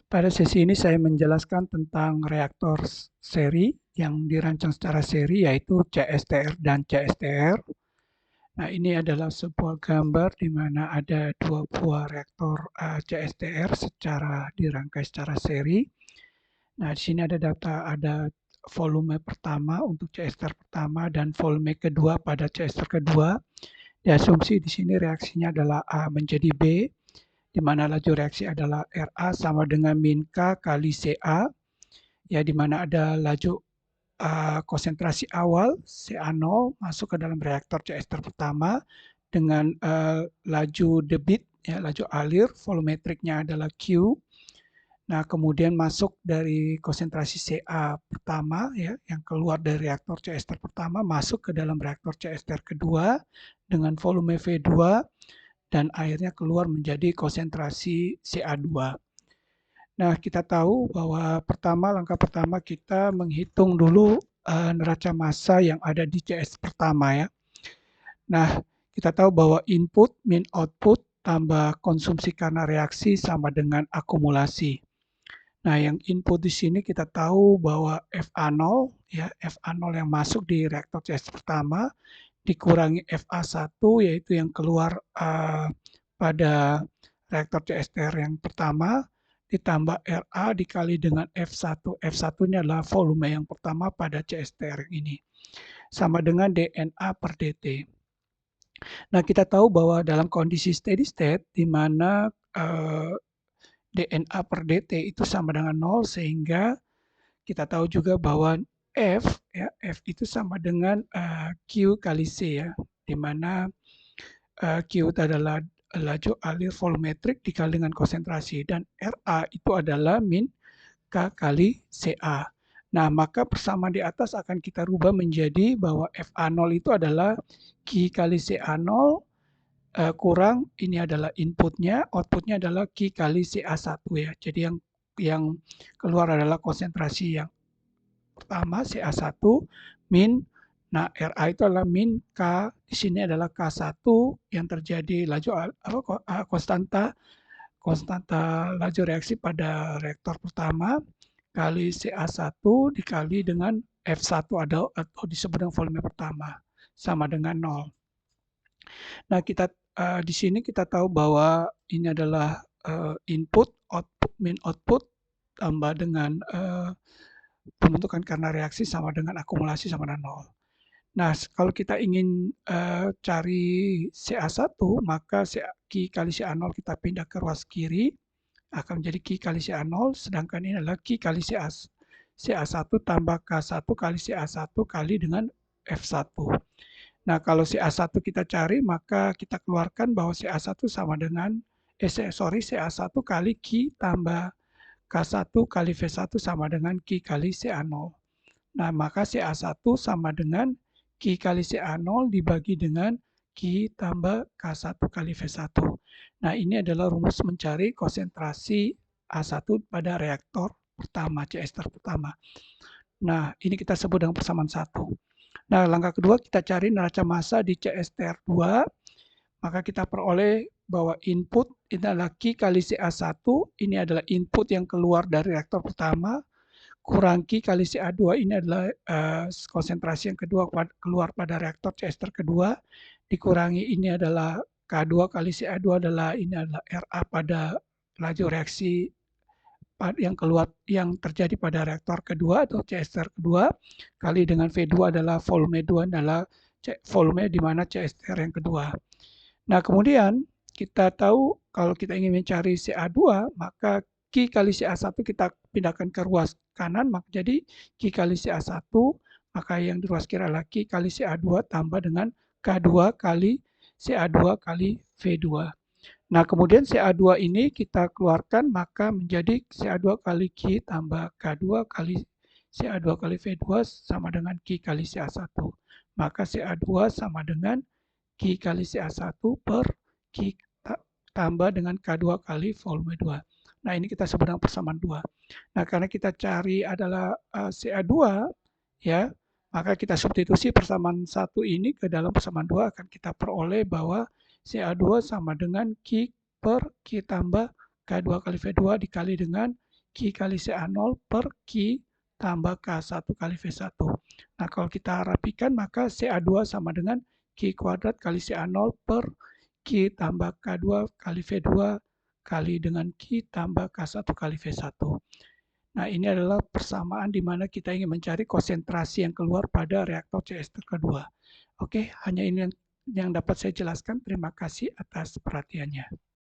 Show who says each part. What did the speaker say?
Speaker 1: Pada sesi ini saya menjelaskan tentang reaktor seri yang dirancang secara seri, yaitu CSTR dan CSTR. Nah, ini adalah sebuah gambar di mana ada dua buah reaktor CSTR dirangkai secara seri. Nah, di sini ada data, ada volume pertama untuk CSTR pertama dan volume kedua pada CSTR kedua. Diasumsi di sini reaksinya adalah A menjadi B, di mana laju reaksi adalah RA sama dengan min K kali CA, ya, di mana ada laju konsentrasi awal CA0 masuk ke dalam reaktor CSTR pertama dengan laju debit, ya, laju alir, volumetriknya adalah Q. Nah, kemudian masuk dari konsentrasi CA pertama, ya, yang keluar dari reaktor CSTR pertama masuk ke dalam reaktor CSTR kedua dengan volume V2 dan akhirnya keluar menjadi konsentrasi CA2. Nah, kita tahu bahwa langkah pertama kita menghitung dulu neraca massa yang ada di CS pertama, ya. Nah, kita tahu bahwa input min output tambah konsumsi karena reaksi sama dengan akumulasi. Nah, yang input di sini kita tahu bahwa FA0, ya, FA0 yang masuk di reaktor CS pertama dikurangi FA1, yaitu yang keluar pada reaktor CSTR yang pertama, ditambah RA dikali dengan F1. F1 ini adalah volume yang pertama pada CSTR ini, sama dengan dNA per dt. Nah, kita tahu bahwa dalam kondisi steady state, di mana dNA per dt itu sama dengan 0, sehingga kita tahu juga bahwa F, ya, F itu sama dengan Q kali C, ya, di mana Q itu adalah laju alir volumetrik dikali dengan konsentrasi, dan RA itu adalah min K kali CA. Nah, maka persamaan di atas akan kita rubah menjadi bahwa FA0 itu adalah Q kali CA0 kurang, ini adalah inputnya, outputnya adalah Q kali CA1, ya. Jadi yang keluar adalah konsentrasi yang pertama CA1 min, nah RA itu adalah min K, di sini adalah K1 yang terjadi laju konstanta laju reaksi pada reaktor pertama kali CA1 dikali dengan F1 atau disebut dengan volume pertama sama dengan 0. Nah, di sini kita tahu bahwa ini adalah input, output min output tambah dengan pembentukan karena reaksi sama dengan akumulasi sama dengan 0. Nah, kalau kita ingin cari CA1, maka Q kali CA0 kita pindah ke ruas kiri, akan menjadi Q kali CA0, sedangkan ini adalah Q kali CA1 tambah K1 kali CA1 kali dengan F1. Nah, kalau CA1 kita cari, maka kita keluarkan bahwa CA1 sama dengan, CA1 kali Q tambah K1 kali V1 sama dengan Q kali CA0. Nah, maka CA1 sama dengan Q kali CA0 dibagi dengan Q tambah K1 kali V1. Nah, ini adalah rumus mencari konsentrasi A1 pada reaktor pertama, CSTR pertama. Nah, ini kita sebut dengan persamaan 1. Nah, langkah kedua kita cari neraca massa di CSTR2, maka kita peroleh bahwa input ini adalah Q kali CA1, ini adalah input yang keluar dari reaktor pertama, kurang Q kali CA2, ini adalah konsentrasi yang kedua keluar pada reaktor CSTR kedua, dikurangi ini adalah K2 kali CA2 adalah RA pada laju reaksi yang terjadi pada reaktor kedua atau CSTR kedua, kali dengan V2 adalah volume 2 adalah volume di mana CSTR yang kedua. Nah, kemudian kita tahu kalau kita ingin mencari CA2, maka Q kali CA1 kita pindahkan ke ruas kanan, maka jadi Q kali CA1, maka yang di ruas kiri adalah Q kali CA2 tambah dengan K2 kali CA2 kali V2. Nah, kemudian CA2 ini kita keluarkan, maka menjadi CA2 kali Q tambah K2 kali CA2 kali V2 sama dengan Q kali CA1. Maka CA2 sama dengan Q kali CA1 per Q tambah dengan K2 kali volume 2. Nah, ini kita sebut dengan persamaan 2. Nah, karena kita cari adalah CA2, ya, maka kita substitusi persamaan 1 ini ke dalam persamaan 2, akan kita peroleh bahwa CA2 sama dengan Q per Q tambah K2 kali V2 dikali dengan Q kali CA0 per Q tambah K1 kali V1. Nah, kalau kita rapikan maka CA2 sama dengan Q kuadrat kali CA0 per Q tambah K2 kali V2 kali dengan Q tambah K1 kali V1. Nah, ini adalah persamaan di mana kita ingin mencari konsentrasi yang keluar pada reaktor CSTR kedua. Oke, hanya ini yang dapat saya jelaskan. Terima kasih atas perhatiannya.